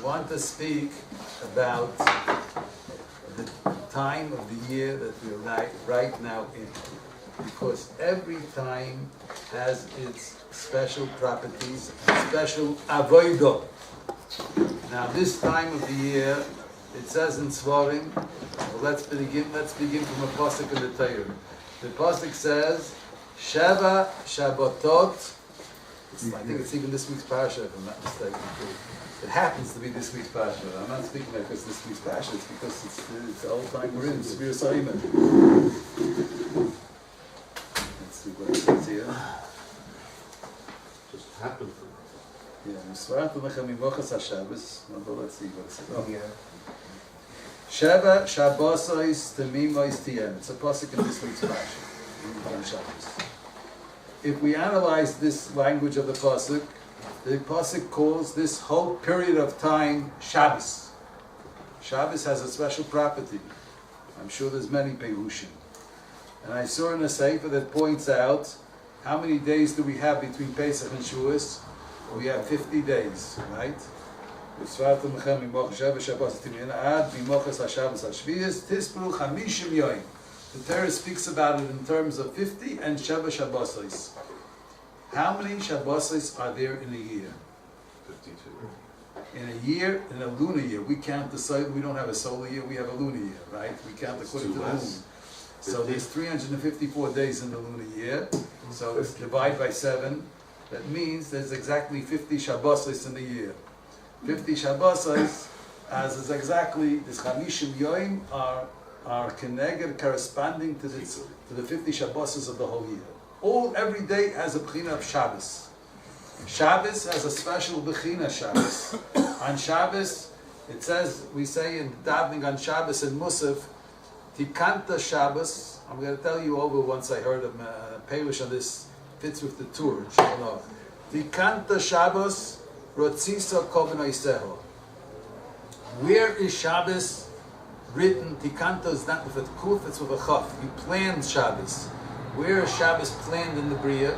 want to speak about the time of the year that we're right now in, because every time has its special properties, special avodah. Now, this time of the year, it says in Svarim. Well, let's begin from a pasuk in the Torah. The pasuk says, "Sheva Shabbatot." I think it's even this week's parasha, if I'm not mistaken. It happens to be this week's parasha. I'm not speaking about because this week's parasha. It's because it's the whole time we're in Severe Simon. Let's see what it says here. Just happened. Yeah, Misvarat Lechem Mimochas HaShabbos. Let's see what it says. Oh, yeah. Sheva Shabbosos Temimois Tiem. It's a pasuk in this week's parasha. On Shabbos. If we analyze this language of the pasuk calls this whole period of time Shabbos. Shabbos has a special property. I'm sure there's many Perushim. And I saw in a sefer that points out how many days do we have between Pesach and Shavuos? We have 50 days, right? The Torah speaks about it in terms of 50 and Sheva Shabbosos. How many Shabbosos are there in a year? 52. In a year, in a lunar year, we count the solar. We don't have a solar year; we have a lunar year, right? We count according to the moon. So there's 354 days in the lunar year. So it's divide by 7. That means there's exactly 50 Shabbosos in the year. 50 Shabbosos, as is exactly this Chamishim Yoim are connected, corresponding to the 50 Shabbosos of the whole year. Every day has a bechina of Shabbos. Shabbos has a special bechina Shabbos. On Shabbos, it says, we say in davening on Shabbos in Musaf, Tikanta Shabbos. I'm going to tell you over once I heard of Perush on this, fits with the tour, inshallah. Tikanta Shabbos, Rotzisa Kovenoiseho. Where is Shabbos written? Tikanta is not with a kuf, it's with a chaf. You planned Shabbos. Where is Shabbos planned in the Bria?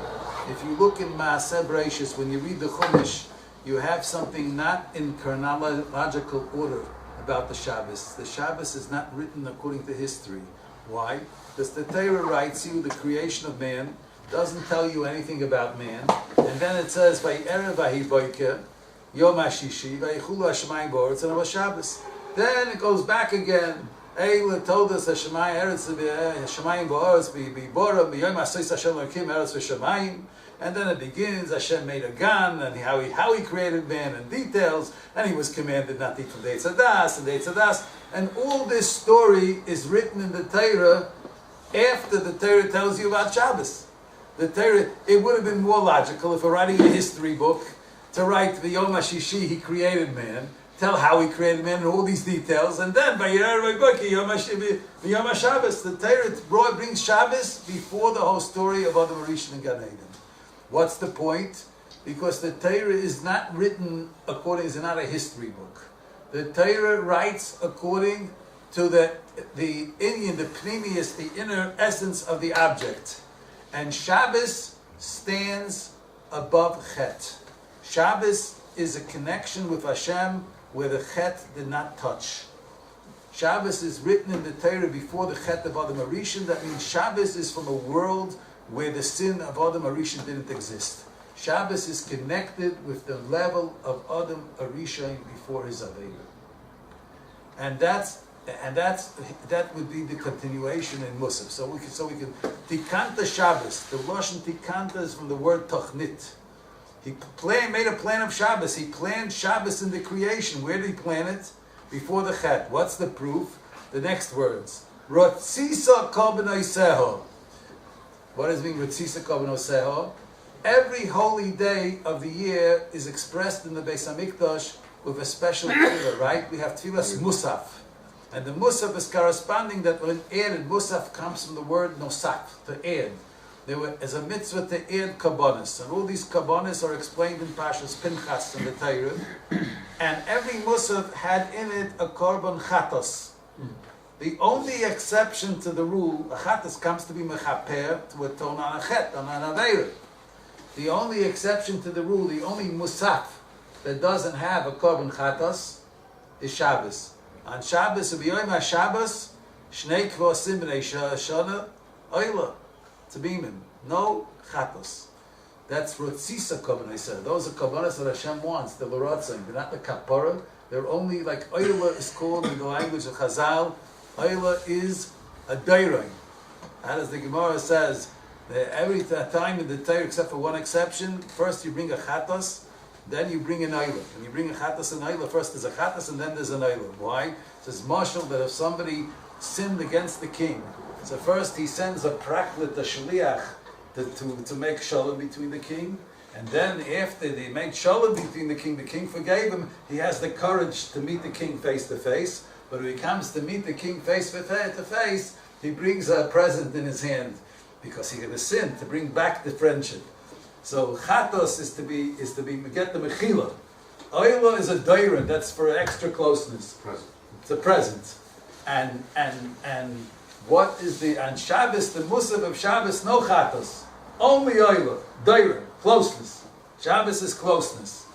If you look in Maaseh Bereishis, when you read the Chumash, you have something not in chronological order about the Shabbos. The Shabbos is not written according to history. Why? Because the Torah writes you the creation of man, doesn't tell you anything about man, and then it says, Vayerev Vahiboike, Yom HaShishi, Vayichulu HaShemayim B'Oretz, and it was Shabbos. Then it goes back again. Eila told us Hashemayim B'Oretz B'Bora B'Yom HaSois Hashem L'Kim Eretz V'Shemayim, and then it begins. Hashem made a gan, and how he created man in details, and he was commanded not to eat from the Eitz Hadas, and all this story is written in the Torah after the Torah tells you about Shabbos. The Torah, it would have been more logical if we're writing a history book to write the Yom HaShishi, he created man, tell how he created man and all these details, and then by Yom HaShabbos, the Torah brings Shabbos before the whole story of Adam Rishon and Gan Eden. What's the point? Because the Torah is not written according, it's not a history book. The Torah writes according to the Inyan, the pnimius, the inner essence of the object. And Shabbos stands above Chet. Shabbos is a connection with Hashem where the Chet did not touch. Shabbos is written in the Torah before the Chet of Adam Harishon. That means Shabbos is from a world where the sin of Adam Harishon didn't exist. Shabbos is connected with the level of Adam Harishon before his Aveda. And that would be the continuation in Musaf. So we can Tikanta Shabbos. The Lashon Tikanta is from the word Tochnit. He made a plan of Shabbos. He planned Shabbos in the creation. Where did he plan it? Before the Chet. What's the proof? The next words. Rotzisa Kol B'Noiseho. What does it mean, Rotzisa Kol B'Noiseho? Every holy day of the year is expressed in the Beis HaMikdash with a special tefillah, right? We have tefillas Musaf. And the Musaf is corresponding that when added, Musaf comes from the word Nosaf, to add. There is a mitzvah to add kabbanis. And all these kabbanis are explained in Pashas Pinchas in the Torah. And every Musaf had in it a korban chatos. The only exception to the rule, a chatos comes to be mechaper, to atone on a chet, on an aveira. The only exception to the rule, the only musaf that doesn't have a korban chatas is Shabbos. On Shabbos, u'b'yoyim HaShabbos, shnei kvosim b'nei shana oila, tzibimim, no chatas. That's Rotzisa korban, I said. Those are korbanos that Hashem wants, the l'rotzim. They're not the kapara. They're only, like oila is called in the language of Chazal, oila is a dairai. As the Gemara says, every time in the Torah, except for one exception, first you bring a chatas, then you bring an oila. When you bring a chatas and oila, first there's a chatas and then there's an oila. Why? It says Marshal that if somebody sinned against the king, so first he sends a praklit, a shliach, to make shalom between the king, and then after they made shalom between the king forgave him, he has the courage to meet the king face to face. But when he comes to meet the king face to face, he brings a present in his hand because he had a sin to bring back the friendship. So chatos is to be get the mechila. Oila is a daira, that's for extra closeness. Present. It's a present. And what is on Shabbos, the Musaf of Shabbos, no chatos. Only oila, daira, closeness. Shabbos is closeness.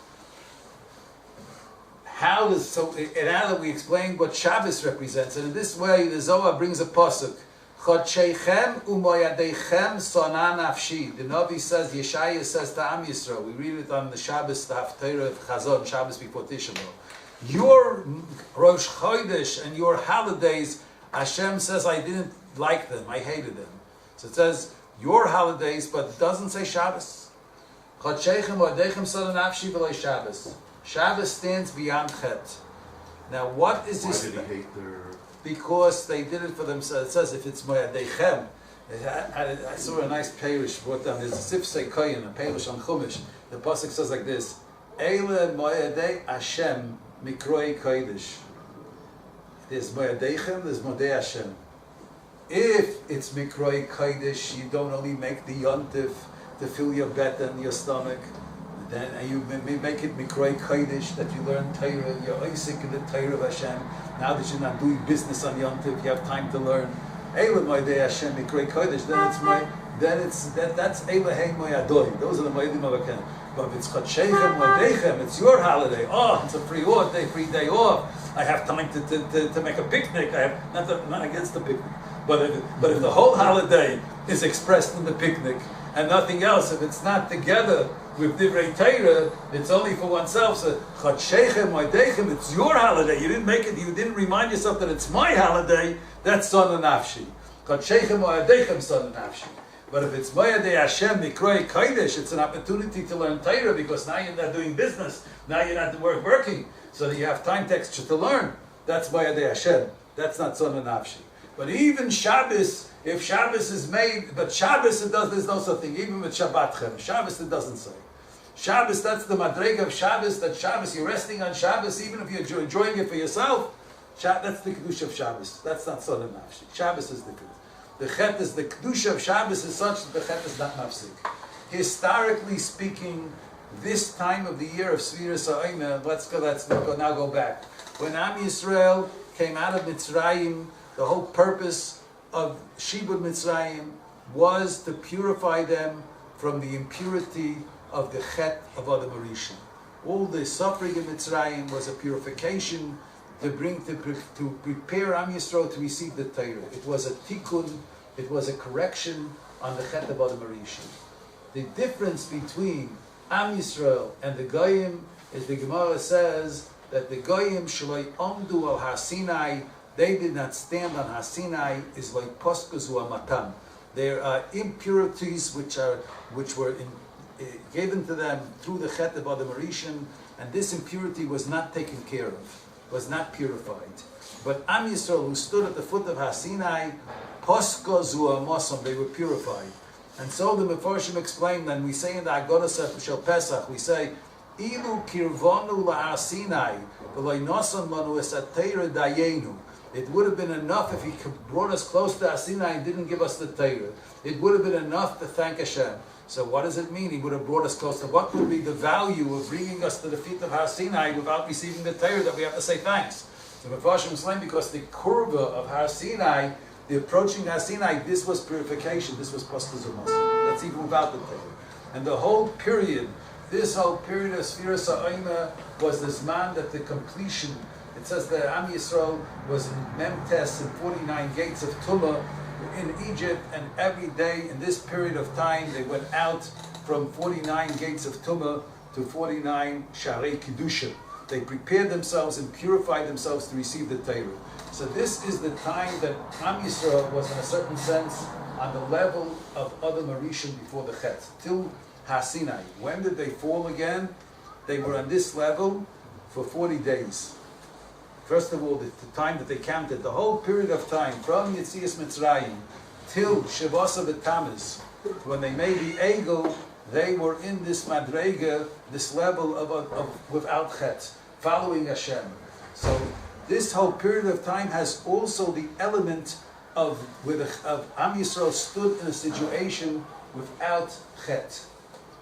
Now that we explained what Shabbos represents, and in this way the Zohar brings a pasuk. Chodsheichem u'moyadeichem sona nafshi. The Navi says, Yeshaya says to Am Yisrael, we read it on the Shabbos, the Haftarah of Chazon, Shabbos before Tisha B'Av. Your Rosh Chodesh and your holidays, Hashem says, I didn't like them, I hated them. So it says, your holidays, but it doesn't say Shabbos. Chodsheichem u'moyadeichem sona nafshi v'lo Shabbos. Shabbos stands beyond Chet. Now, what is this? Why did he hate their... Because they did it for themselves. It says if it's Moyadeichem. I saw a nice parish brought down. There's a Sifsei Koyin, a parish on Chumash. The pasuk says like this: Eile Moyadei Hashem Mikroi Kodesh. There's Moyadeichem, there's Modei Hashem. If it's Mikroi Kodesh, you don't only make the yontif to fill your belly and your stomach. Then you make it Mikroi Kodesh, that you learn Torah, you're Isaac in the Torah of Hashem. Now that you're not doing business on Yom Tov, you have time to learn. Eila Moedei Hashem Mikroi Kodesh. That's Eila Hei Moyadoi. Those are the Moedim of Hashem. But if it's Chodshechem Moedeichem, it's your holiday. Oh, it's a free day off. I have time to make a picnic. I have not against the picnic, but if the whole holiday is expressed in the picnic and nothing else, if it's not together with Divrei Torah, it's only for oneself. So Chodshechem Moedeichem, it's your holiday. You didn't make it. You didn't remind yourself that it's my holiday. That's Son Nafshi. Chodshechem Moedeichem Son Nafshi. But if it's Moedei Hashem Mikroi Kodesh, it's an opportunity to learn Torah because now you're not doing business. Now you're not working, so that you have time extra to learn. That's Moedei Hashem. That's not Son Nafshi. But even Shabbos, if Shabbos is made, but Shabbos there's no such thing. Even with Shabbatchem, Shabbos it doesn't say. Shabbos, that's the madrega of Shabbos, that Shabbos, you're resting on Shabbos, even if you're enjoying it for yourself. That's the Kedusha of Shabbos. That's not Son of Nafshi. Shabbos is the Kedusha. The Chet is, the Kedusha of Shabbos is such that the Chet is not Nafsik. Historically speaking, this time of the year of Sfiras HaOmer, let's now go back. When Am Yisrael came out of Mitzrayim, the whole purpose of Shibud Mitzrayim was to purify them from the impurity of the Chet of Adam Harishon. All the suffering in Mitzrayim was a purification to prepare Am Yisrael to receive the Torah. It was a tikkun, it was a correction on the Chet of Adam Harishon. The difference between Am Yisrael and the Goyim is the Gemara says that the Goyim shaloi omdu al Har Sinai, they did not stand on Har Sinai, is like poskuzu amatam. There are impurities which were given to them through the Chet of Adam Harishon, and this impurity was not taken care of, was not purified. But Am Yisrael, who stood at the foot of Har Sinai, posko zu amosam, they were purified. And so the Mefarshim explained, and we say in the Agodah Shel Pesach, we say, Ilu kirvonu la'Har Sinai, v'lo nosan lanu es ha'Torah dayenu. It would have been enough if he brought us close to Har Sinai and didn't give us the Torah. It would have been enough to thank Hashem. So what does it mean? He would have brought us close to what would be the value of bringing us to the feet of Har Sinai without receiving the Torah that we have to say thanks? So Mefarshim explained because the kurva of Har Sinai, the approaching Har Sinai, this was purification, this was postus. That's even without the Torah. And the whole period this whole period of Sfiras Ha'omer was this man that the completion. It says that Am Yisrael was in Memtes in 49 gates of Tumah in Egypt, and every day in this period of time they went out from 49 gates of Tumah to 49 Sharei Kedusha. They prepared themselves and purified themselves to receive the Torah. So this is the time that Am Yisrael was in a certain sense on the level of Adam Arishon before the Chet, till HaSinai. When did they fall again? They were on this level for 40 days. First of all, the time that they counted, the whole period of time, from Yetzias Mitzrayim till Shavasa B'Tammuz, when they made the Egel, they were in this Madrega, this level of without Chet, following Hashem. So this whole period of time has also the element of Am Yisrael stood in a situation without Chet.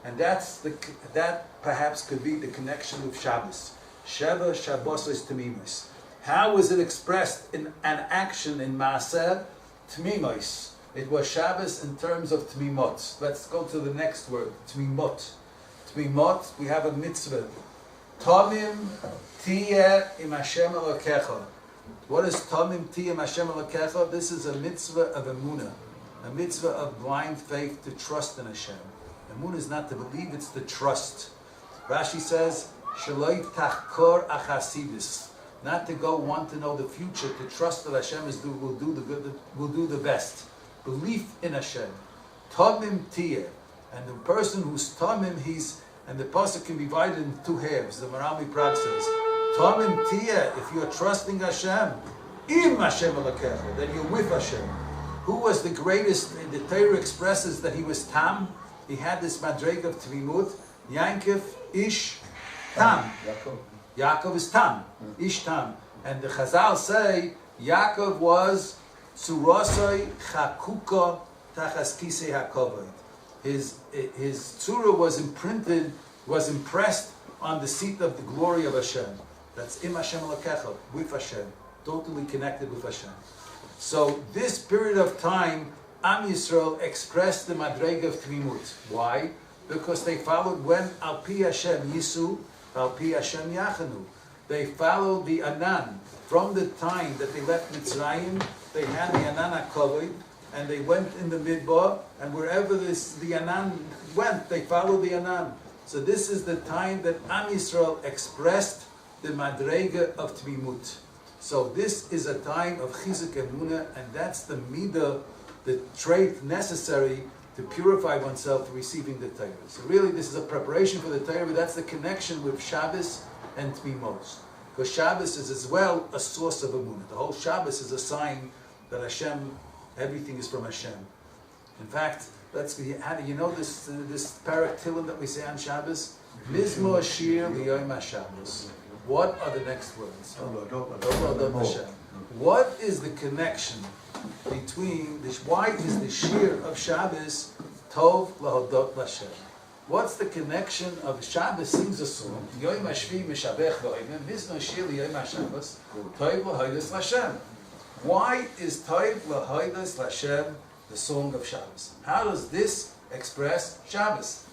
And that perhaps could be the connection with Shabbos. Sheva Shabbos is Tamimus. How was it expressed in an action in Maaseh? Tmimos. It was Shabbos in terms of Tmimot. Let's go to the next word, Tmimot. Tmimot, we have a mitzvah. Tamim tiyeh im Hashem Elokecha. What is Tamim tiyeh im Hashem Elokecha? This is a mitzvah of emunah, a mitzvah of blind faith to trust in Hashem. Emunah is not to believe, it's to trust. Rashi says, Shaloi tachkor achasidis. Not to go want to know the future, to trust that Hashem will do the good, will do the best. Belief in Hashem. Tamim tiyeh. And the person who's tamim, and the pasuk can be divided in two halves. The Marami Prag says, Tamim tiyeh, if you're trusting Hashem, im Hashem alakecha, then you're with Hashem. Who was the greatest? The Torah expresses that he was tam. He had this madreg of tvimut. Yankov, ish, tam. Yaakov is tam, ish tam. And the Chazal say, Yaakov was Tsurosoi chakuka tachas kisei hakovod. His tzura was imprinted, was impressed on the seat of the glory of Hashem. That's im Hashem alakecha, with Hashem, totally connected with Hashem. So this period of time, Am Yisrael expressed the madreg of Tvimut. Why? Because they followed when Al Pi Hashem Yisu, Al Pi Hashem Yachanu. They followed the Anan. From the time that they left Mitzrayim, they had the Anan HaKavod, and they went in the Midbar, and wherever the Anan went, they followed the Anan. So this is the time that Am Yisrael expressed the Madrega of Tvimut. So this is a time of Chizuk Emunah, and that's the Midah, the trait necessary to purify oneself to receiving the Torah. So really this is a preparation for the Torah, but that's the connection with Shabbos and Tmimos. Because Shabbos is as well a source of Emunah. The whole Shabbos is a sign that Hashem, everything is from Hashem. In fact, how do you know this parak Tilim that we say on Shabbos? Mizmor Shir L'Yom HaShabbos. What are the next words? What is the connection between this? Why is the Shir of Shabbos Tov Lahodot L'Hashem? What's the connection of Shabbos sings a song? Yom Hashvi Mishabech V'Oimem Mizmor Shir L'Yom HaShabbos Tov Lahodot L'Hashem. Why is Tov Lahodot L'Hashem the song of Shabbos? How does this express Shabbos?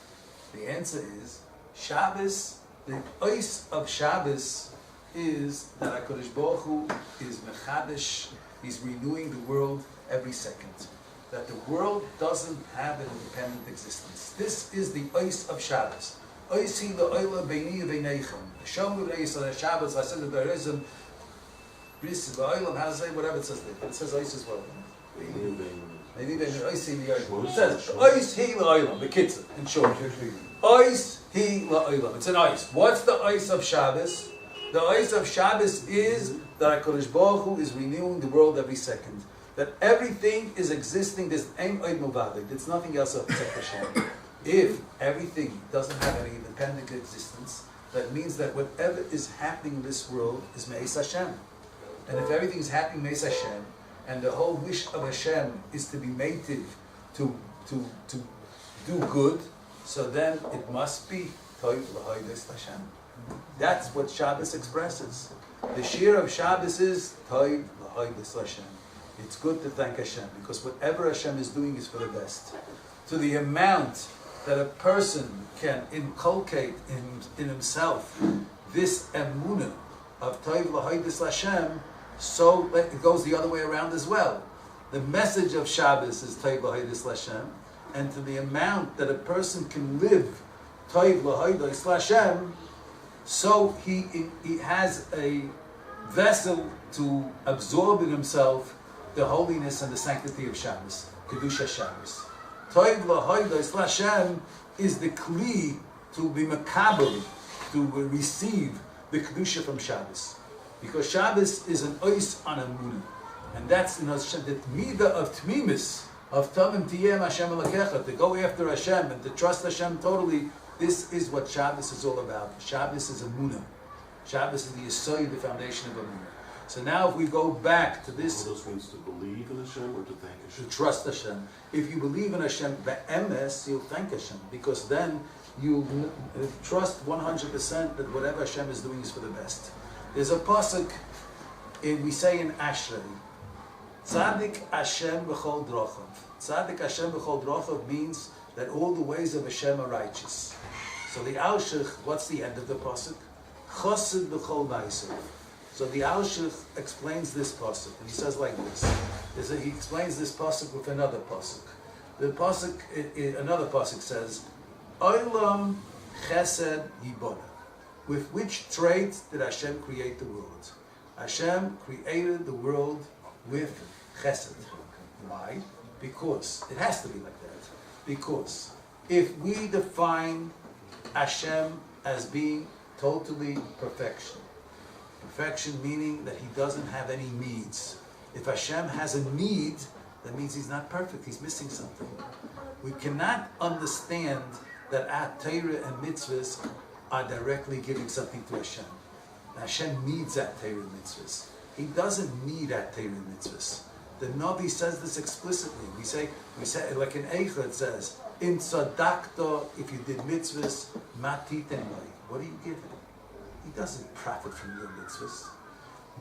The answer is Shabbos. The ois of Shabbos is that HaKadosh Baruch Hu is mechadesh, he's renewing the world every second. That the world doesn't have an independent existence. This is the ois of Shabbos. Ois hi la'olam beini v'neichem. The Shom Reis on Shabbos, I said that there is a bris la'olam, how to say whatever it says there, but it says ois as well. Maybe ois hi la'olam. It says ois hi la'olam, the kitzur, in short. Ois hi la'olam. It's an ois. What's the ois of Shabbos? The ois of Shabbos is that HaKadosh Baruch Hu is renewing the world every second. That everything is existing. There's ein oid movadik. There's nothing else except Hashem. If everything doesn't have any independent existence, that means that whatever is happening in this world is me'es Hashem. And if everything is happening me'es Hashem, and the whole wish of Hashem is to be mative, to do good, so then it must be Tov L'Hodos Hashem. That's what Shabbos expresses. The shir of Shabbos is Tov L'Hodos Hashem. It's good to thank Hashem, because whatever Hashem is doing is for the best. To the amount that a person can inculcate in himself this emunah of Toiv L'Hoidis L'Hashem, so it goes the other way around as well. The message of Shabbos is Toiv L'Hoidis L'Hashem, and to the amount that a person can live Toiv L'Hoidis L'Hashem, so he has a vessel to absorb in himself the holiness and the sanctity of Shabbos, Kedusha Shabbos. Toiv L'Hoidis L'Hashem is the kli to be makabel, to receive the Kedusha from Shabbos. Because Shabbos is an ois on emunah. And that's the midah of tmimis, of tamim tiyem Hashem alakecha, to go after Hashem and to trust Hashem totally. This is what Shabbos is all about. Shabbos is emunah. Shabbos is the yesod, the foundation of emunah. So now if we go back to this... What means to believe in Hashem or to thank Hashem? To trust Hashem. If you believe in Hashem, be'emes, you'll thank Hashem. Because then you'll trust 100% that whatever Hashem is doing is for the best. There's a pasuk, we say in Ashrei, Tzadik Hashem b'chol drochav. Tzadik Hashem b'chol drochav means that all the ways of Hashem are righteous. So the Alshich, what's the end of the pasuk? Chosid b'chol ma'asav. So the Alshich explains this pasuk, and he says like this. He explains this pasuk with another pasuk. The pasuk, another pasuk says, Olam chesed yibona. With which trait did Hashem create the world? Hashem created the world with chesed. Why? Because it has to be like that. Because if we define Hashem as being totally perfection meaning that he doesn't have any needs. If Hashem has a need, that means he's not perfect, he's missing something. We cannot understand that our Torah and mitzvahs are directly giving something to Hashem. Hashem needs our Torah and mitzvahs. He doesn't need our Torah and mitzvahs. The Navi says this explicitly. We say like in Eicha it says, in tzadakta, if you did mitzvahs, matiten mai. What do you give him? He doesn't profit from your mitzvahs.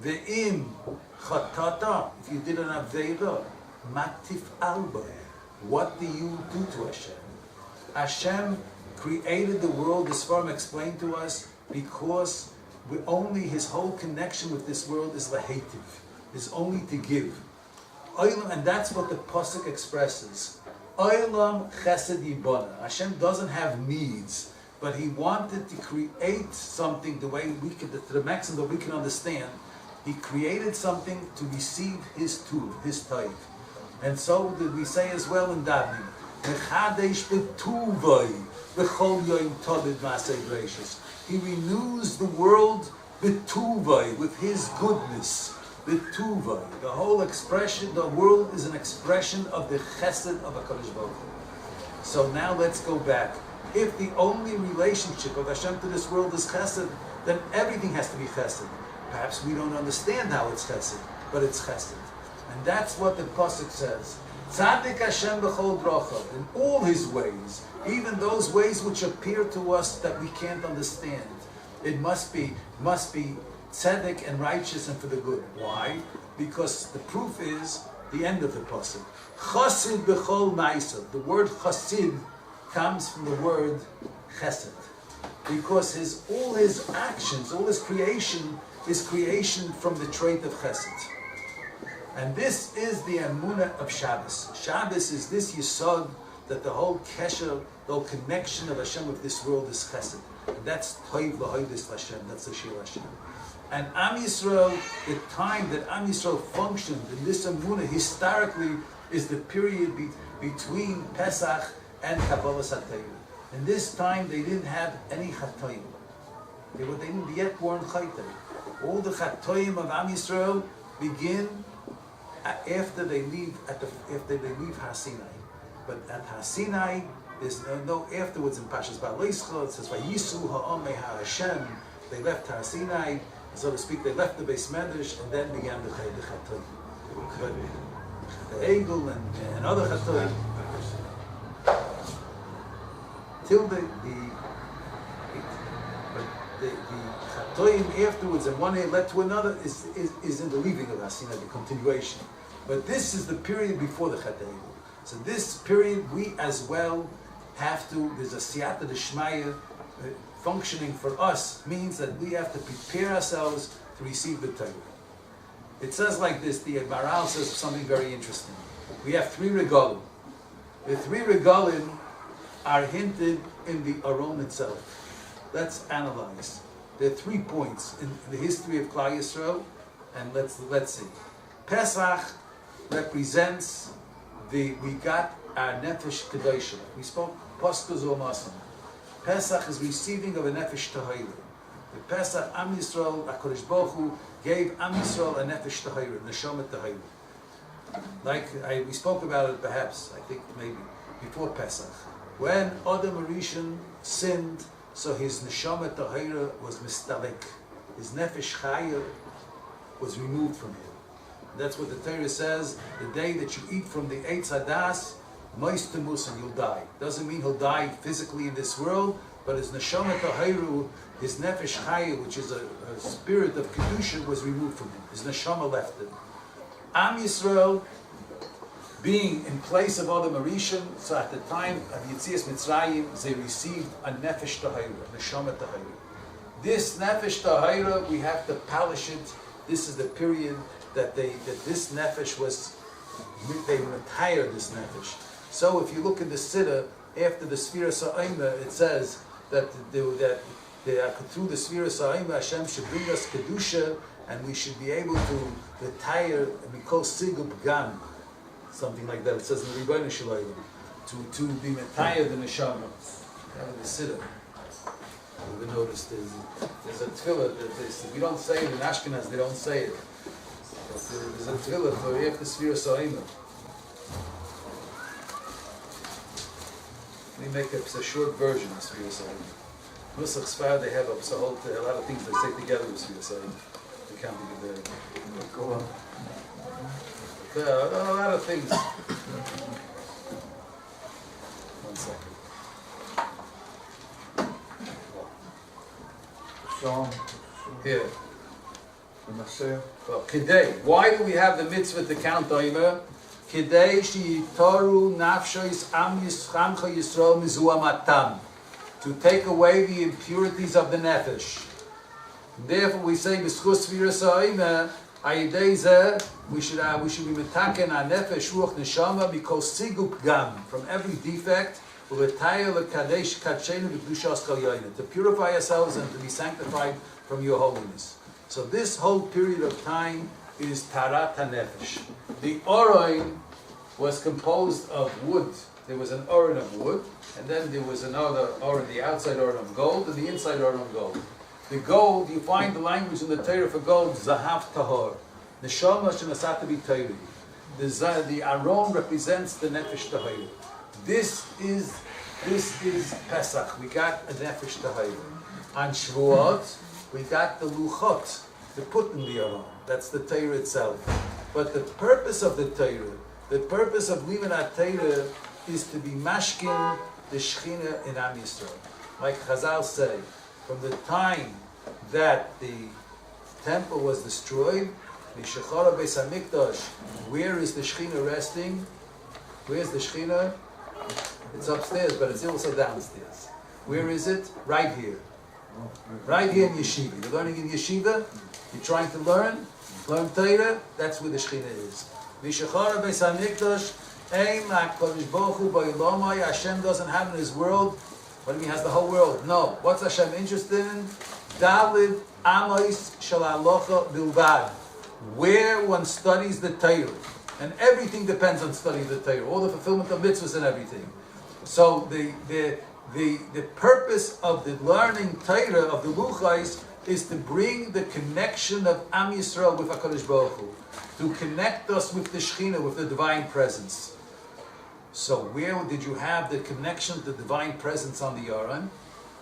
Ve'im chatata, if you did an aveira, matif alba. What do you do to Hashem? Hashem created the world, this form explained to us, because his whole connection with this world is lahativ, is only to give. And that's what the pasuk expresses. Olam chesed yibona. Hashem doesn't have needs, but he wanted to create something the way we can, to the maximum that we can understand. He created something to receive his tuv, his tayv. And so did we say as well in davening, Mechadesh b'tuvay v'chol yoyim todid ma'aseh gracious. He renews the world b'tuvay, with his goodness. B'tuvay. The whole expression, the world is an expression of the chesed of HaKadosh Baruch Hu. So now let's go back. If the only relationship of Hashem to this world is chesed, then everything has to be chesed. Perhaps we don't understand how it's chesed, but it's chesed. And that's what the pasuk says. Tzadik Hashem b'chol drochav, in all his ways, even those ways which appear to us that we can't understand. It must be tzedek and righteous and for the good. Why? Because the proof is the end of the pasuk. Chasid b'chol ma'asav. The word chasid comes from the word chesed. Because all his actions, all his creation is creation from the trait of chesed. And this is the emunah of Shabbos. Shabbos is this yesod that the whole kesher, the whole connection of Hashem with this world is chesed. And that's toiv l'hoidis Hashem, that's the shir Hashem. And Am Yisrael, the time that Am Yisrael functioned in this emunah historically is the period between Pesach and Kabbalas HaTorah. In this time they didn't have any chatoim. They didn't yet born chaytay. All the chatoim of Am Yisrael begin after they leave Har Sinai. But at Har Sinai, there's no afterwards in Pashas Ba'aleischa. It says Vayisu ha'omei ha'Hashem. They left Har Sinai, so to speak. They left the Beis Medrash and then began the Chatoim. But the Egel and other Chatoim till the Chatoim afterwards, and one led to another, is in the leaving of Har Sinai, the continuation. But this is the period before the Chet Egel. So this period we as well have to, there's a siyata d'shmaya functioning for us, means that we have to prepare ourselves to receive the Torah. It says like this, the Maral says something very interesting. We have 3 regalim. The 3 regalim are hinted in the Aron itself. Let's analyze. There are 3 points in the history of Klal Yisrael, and let's see. Pesach represents we got our nefesh kedosha. We spoke paskus u'masim. Pesach is receiving of a nefesh tahira. The Pesach, Am Yisrael, HaKadosh Baruch Hu gave Am Yisrael a nefesh tahira, neshama tahira. Like we spoke about it, perhaps I think maybe before Pesach, when Adam Rishon sinned, so his neshama tahira was mistalek. His nefesh chaya was removed from him. That's what the Torah says. The day that you eat from the Eitz Hadas, moist and you'll die. Doesn't mean he'll die physically in this world, but his neshama tahiru, his nefesh chaya, which is a spirit of kedusha, was removed from him. His neshama left him. Am Yisrael, being in place of Adam Rishon, so at the time of Yetzias Mitzrayim, they received a nefesh tahiru, a neshama tahiru. This nefesh tahiru, we have to polish it. This is the period that this nefesh was, they retired this nefesh. So if you look in the Siddur, after the Sfira Sa'ima, it says that through the Sfira Sa'ima, Hashem should bring us Kedusha, and we should be able to retire, and we call Sigub Gan, something like that. It says in the Rebbeinu Shalom, to be retired in the Neshama. The Siddur. You ever notice there's a tefillah that we don't say it in Ashkenaz, they don't say it. But there's a tefillah for after Sfira Sa'ima. Let me make a short version of Sfira Sa'ima. Nusach Sfar, they have a lot of things they say together with Sfira Sa'ima. They can't be there. Go on. A lot of things. One second. Here. Well, Kidei. Why do we have the mitzvah to count Omer? Kidei sheyitaru nafshos am Yisramcha Yisrael mizuamatam. To take away the impurities of the nefesh. Therefore, we say b'schus Sfiras Omer. We should be metaken our nefesh ruach neshama because siguk gam from every defect. To purify ourselves and to be sanctified from your holiness. So this whole period of time is Tarat HaNefesh. The Oron was composed of wood. There was an Oron of wood, and then there was another Oron, the outside Oron of gold, and the inside Oron of gold. The gold, you find the language in the Torah for gold, Zahav Tahor. Neshama Shenasata B'Torah. The Aron represents the Nefesh Tahor. This is Pesach. We got a Nefesh Tahor. On Shavuot, we got the Luchot, the put in the Aron. That's the Torah itself. But the purpose of the Torah, the purpose of Limanat Torah, is to be mashkin the Shechina in Am Yisrael. Like Chazal say, from the time that the temple was destroyed, the Shechara Beis HaMikdash, where is the Shechina resting? Where's the Shechina? It's upstairs, but it's also downstairs. Where is it? Right here. Right here in Yeshiva. You're learning in Yeshiva? You're trying to learn Torah? That's where the Shechina is. V'shechara Beis HaMikdash, Ein HaKadosh Baruch Hu Ba'olamai, Hashem doesn't have in His world. What do you mean, He has the whole world? No. What's Hashem interested in? Dalid Amos Shel Halacha Bilvad. Where one studies the Torah. And everything depends on studying the Torah. All the fulfillment of mitzvahs and everything. So the purpose of the learning Torah, of the Luchais, is to bring the connection of Am Yisrael with HaKadosh Baruch Hu. To connect us with the Shechina, with the Divine Presence. So where did you have the connection to the Divine Presence on the Aron?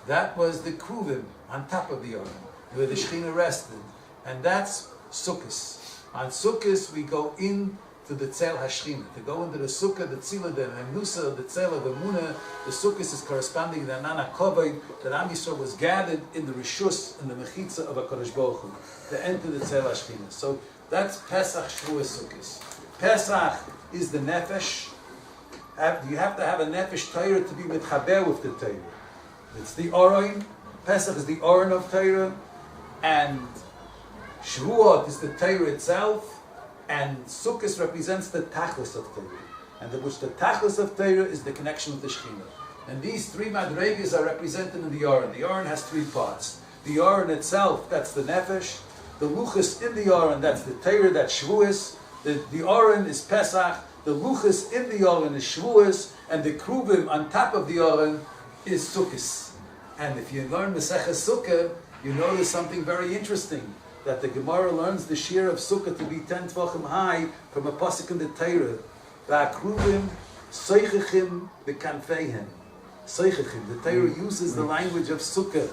That was the Kruvim, on top of the Aron, where the Shechina rested. And that's Sukkos. On Sukkos we go in to the Tzel HaShechina, to go into the Sukkah, the Tzila, the Menusa, the Tzel, the Munah. The Sukkos is corresponding to the Nana Kovod, that Am Yisrael was gathered in the Rishus, in the Mechitza of HaKadosh Baruch Hu, to enter the Tzel HaShechina. So that's Pesach, Shavuos, Sukkos. Pesach is the Nefesh, You have to have a nefesh Torah to be mitchaber with the Torah. It's the Orain. Pesach is the Orain of Torah, and Shavuot is the Torah itself, and Sukkot represents the Tachlis of Torah, and which the Tachlis of Torah is the connection with the Shekhinah. And these three madregas are represented in the Orain. The Orain has three parts. The Orain itself, that's the nefesh. The luchas in the Orain, that's the Torah, that's Shavuos. The Orain is Pesach. The luchas in the Orain is Shavuos, and the kruvim on top of the Orain is Sukkot. And if you learn Maseches Sukkah, you notice something very interesting, that the Gemara learns the shear of Sukkah to be 10 tvachim high from a pasuk in the Torah. Va'akruvim soichechim b'kanfeihem. Soichechim. The Torah uses the language of Sukkah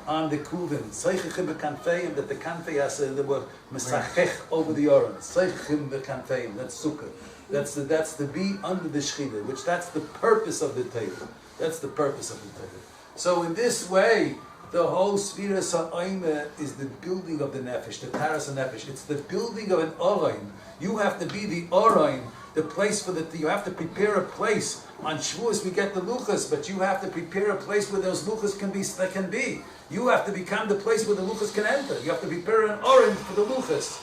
on the kruvim. Soichechim b'kanfeihem, that the kanfei has the word mesachech over the oran. Soichechim b'kanfeihem. That's Sukkah. That's the be under the Shechina, which that's the purpose of the Torah. That's the purpose of the Torah. So in this way, the whole Sfira Sa'oime is the building of the Nefesh, the Taras Nefesh. It's the building of an Orain. You have to be the Orain, the place for you have to prepare a place. On Shavuos we get the Luchas, but you have to prepare a place where those Luchas can be. You have to become the place where the Luchas can enter. You have to prepare an Orain for the Luchas.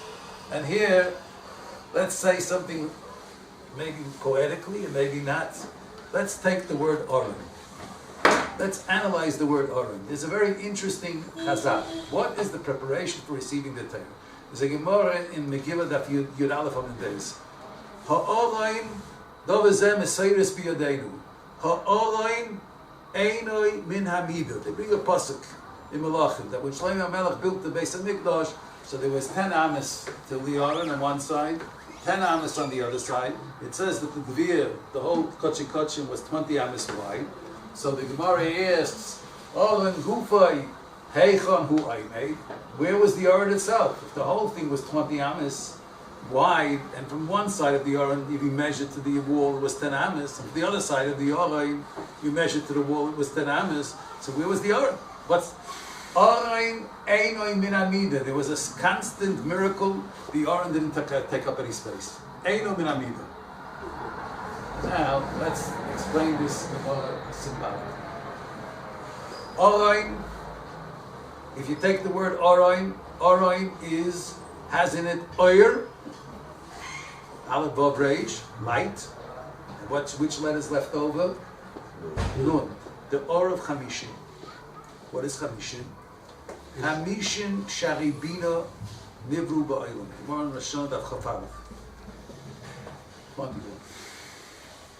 And here, let's say something maybe poetically and maybe not. Let's take the word Orain. Let's analyze the word Orain. There's a very interesting chazal. What is the preparation for receiving the Torah? There's a Gemara in Megillah Daf Yud Aleph on the days. Ha'olain dovazem esayris biyadeinu. Ha'olain einoi min hamidah. They bring a pasuk in Malachim that when Shlomo HaMelech built the Beis HaMikdash, so there was 10 amas to the Orain on one side, 10 amas on the other side. It says that the Gvir, the whole Kochi Kochim, was 20 amas wide. So the Gemara asks, Olain Gufay, Heichon Hu Aimei, where was the Orain itself? If the whole thing was 20 amas wide, and from one side of the Orain, if you measured to the wall, it was 10 amas, and from the other side of the Orain, you measured to the wall, it was 10 amas. So where was the Orain? What's Orain Einoi Min Amida? There was a constant miracle. The Orain didn't take up any space. Einoi Min Amida. Now, let's explain this more symbolically. Orain, if you take the word Orain, Orain has in it Oyer, Aleph Vav Reish, light. And which letters left over? Nun. The Or of Chamishin. What is Chamishin? Chamishin Sharibina Nivru Ba'olam. Gemara in Rashon Daf Chaf Aleph.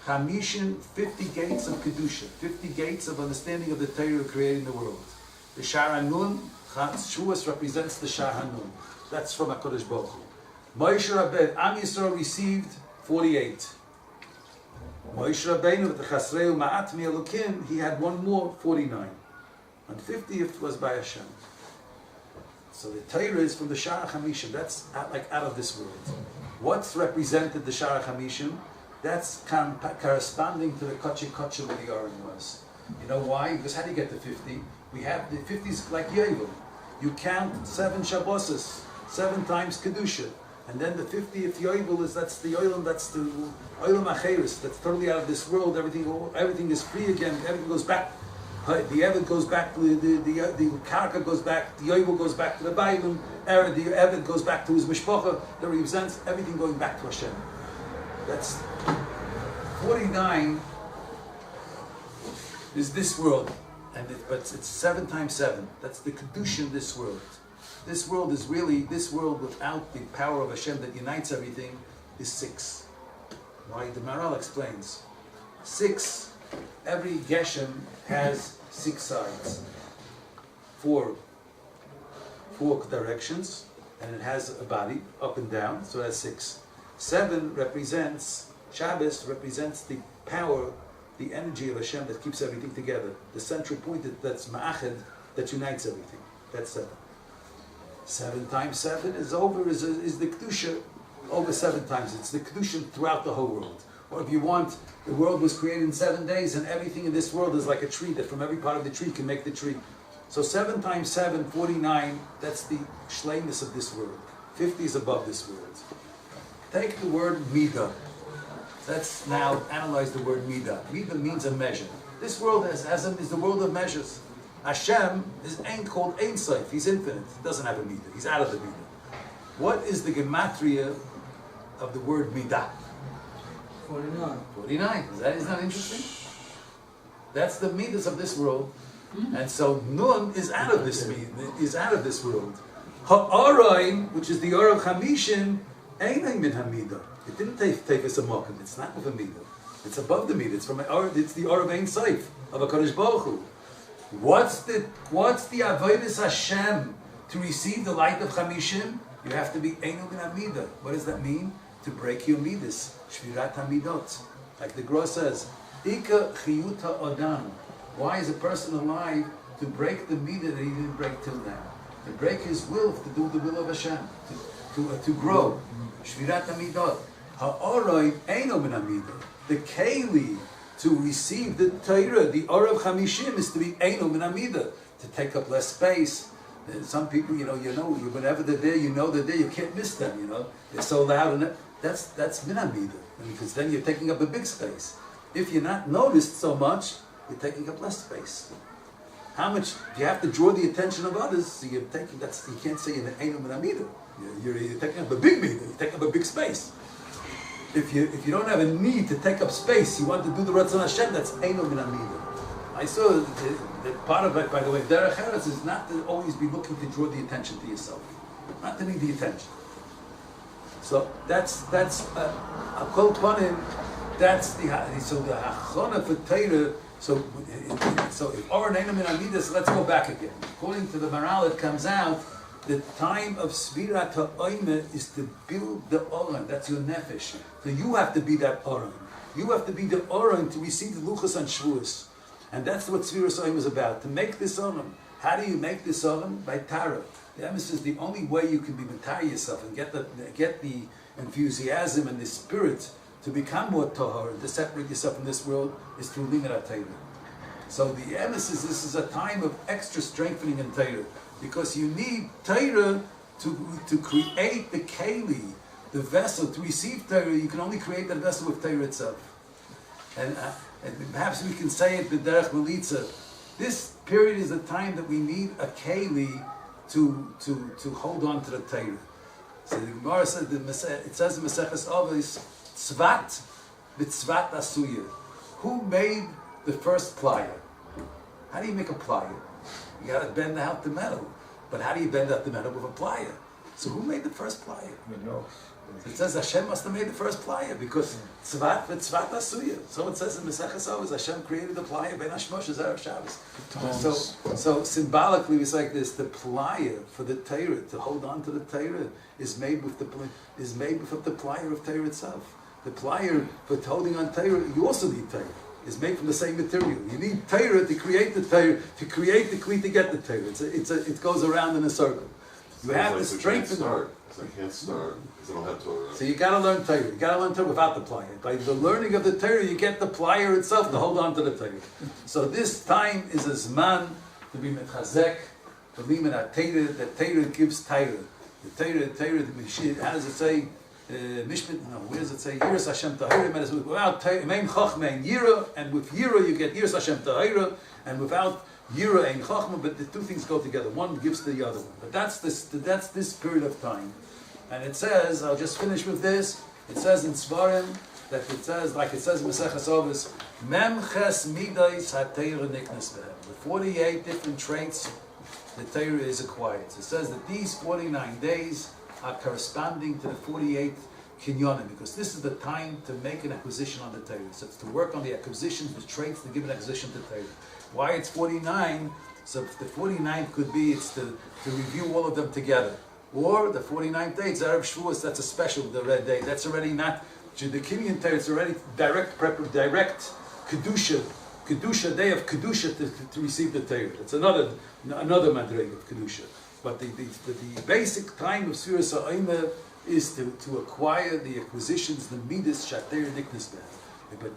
Chamishin, 50 gates of Kedusha, 50 gates of understanding of the Torah creating the world. The Shar HaNun, Shavuos represents the Shar HaNun. That's from HaKadosh Baruch Hu. Moshe Rabbeinu, Am Yisrael received 48. Moshe Rabbeinu, with the Chasreu Ma'at Mi'elokim, he had one more, 49. And 50th was by Hashem. So the Torah is from the Shar HaChamishim. That's like out of this world. What's represented the Shar HaChamishim? That's corresponding to the Kochi Kochi where the Orain was. You know why? Because how do you get to 50? We have the 50s like Yovel. You count 7 Shabboses, 7 times Kedusha. And then the 50th Yovel that's the Oilam, that's the Oilam Acheris, that's totally out of this world. Everything is free again. Everything goes back. The Eved goes back to the Karka goes back, the Yovel goes back to the Bailim, the Eved goes back to his Mishpacha, that represents everything going back to Hashem. That's 49 is this world, but it's 7 times 7. That's the Kedusha in this world. This world is really, this world without the power of Hashem that unites everything is 6. Why? The Maharal explains. 6, every Geshem has 6 sides. 4 directions, and it has a body, up and down, so it has 6. 7 represents, Shabbos represents the power, the energy of Hashem that keeps everything together. The central point that's Ma'achid, that unites everything. That's 7. 7 times 7 is the Kedusha over 7 times. It's the Kedusha throughout the whole world. Or if you want, the world was created in 7 days, and everything in this world is like a tree, that from every part of the tree can make the tree. So 7 times 7, 49, that's the shleimus of this world. 50 is above this world. Take the word Midah. Let's now analyze the word midah. Midah means a measure. This world is the world of measures. Hashem is called Ein Sof. He's infinite. He doesn't have a midah. He's out of the midah. What is the gematria of the word midah? 49. 49. Is that interesting? That's the midas of this world. And so Nun is out of this world. Ha'arain, which is the Arav Chamishim, ain't min hamidah. It didn't take us a mokum. It's not with a midah. It's above the midah. It's the Arav Ein Sof of a Kadosh Baruch Hu. What's the avodas Hashem to receive the light of Chamishim? You have to be einu min hamidah. What does that mean? To break your midas. Shvirat hamidot. Like the Gra says, Ika chiyuta odam. Why is a person alive to break the midah that he didn't break till now? To break his will, to do the will of Hashem, to grow. Shvirat hamidot. Ha'oroi einu min hamidah. The keli to receive the Torah, the Arav Chamishim, is to be einu min hamidah, to take up less space. Some people, whenever they're there, they're there. You can't miss them. They're so loud, and that's min hamidah, because then you're taking up a big space. If you're not noticed so much, you're taking up less space. How much do you have to draw the attention of others? So you're taking you can't say you're einu min hamidah. You're taking up a big midah. You're taking up a big space. If you don't have a need to take up space, you want to do the Ratzon Hashem, that's einu min hamidah. I saw that part of it, by the way, Derech Eretz is not to always be looking to draw the attention to yourself, not to need the attention. So that's a kol panim. That's the hachana for Torah. So if Oren einu min hamidah, let's go back again. According to the Maral, it comes out the time of Svirat ha'oimeh is to build the Oren. That's your nefesh. So you have to be that Oren. You have to be the Oren to receive the luchas and shvuos. And that's what Svirat ha'oimeh is about. To make this Oren. How do you make this Oren? By Tara. The emphasis is the only way you can be matari yourself and get the enthusiasm and the spirit to become more tahor and to separate yourself from this world is through limud HaTorah. So the emphasis, this is a time of extra strengthening in Torah, because you need Torah to create the keli, the vessel, to receive Torah. You can only create that vessel with Torah itself. And perhaps we can say it b'derech melitza. This period is the time that we need a keli to hold on to the Torah. So the Gemara said, it says in Maseches Avos, Tzvat v'tzvat asuya. Who made the first plier? How do you make a plier? You got to bend out the metal. But how do you bend out the metal with a plier? So who made the first plier? So it says Hashem must have made the first plier, because tzvat v'tzvat asuya. So it says in Maseches Avos, Hashem created the plier ben Hashmoshes Erev Shabbos. So symbolically it's like this: the plier for the Torah, to hold on to the Torah, is made with the plier of Torah itself. The plier for holding on Torah, you also need Torah. Is made from the same material. You need Torah to create the Torah, to create the kli to get the Torah. It goes around in a circle. You have to strengthen. I can't start because I don't have Torah. So you got to learn Torah. You got to learn Torah without the plier. By the learning of the Torah, you get the plier itself to hold on to the Torah. So this time is a zman to be metchazek, to be limud that Torah gives Torah. The Torah, how does it say? Where does it say? Yiras Hashem Tahira. Without Mein Chachma and Yira, and with Yira you get Yiras Hashem Tahira, and without Yira and Chachma, but the two things go together. One gives to the other one. But that's this period of time. And it says, I'll just finish with this. It says in Svarim that it says, like it says in Maseches Avos, Mem Ches Midais HaTeira Niknas Behem. The 48 different traits the Torah is acquired. It says that these 49 days are corresponding to the 48 kinyonim, because this is the time to make an acquisition on the Torah. So it's to work on the acquisitions, the traits to give an acquisition to Torah. Why it's 49? So the 49th could be, it's to review all of them together. Or the 49th day, it's Erev Shavuos, that's a special, the red day. That's already not, the Kinyan Torah, it's already direct Kedusha, day of Kedusha to receive the Torah. It's another madreg of Kedusha. But the basic time of Sfiras HaOimeh is to acquire the acquisitions, the midas shater niknas behem. But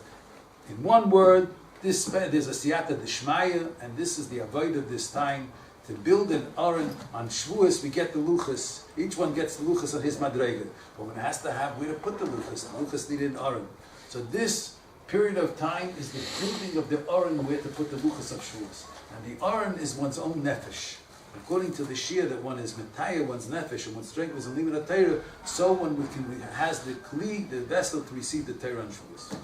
in one word, there's a siyata d'shmaya, and this is the avoid of this time, to build an aron on Shavuos. We get the luchas. Each one gets the luchas on his madrega. But one has to have where to put the luchas. The luchas need an aron. So this period of time is the proving of the Aron where to put the Luchas of Shavuos. And the Aron is one's own nefesh. According to the Shia that one is Metaya, one's nefesh, and one's strength is in Limit Torah, so one has the Kli, the vessel to receive the Torah and Shavuos.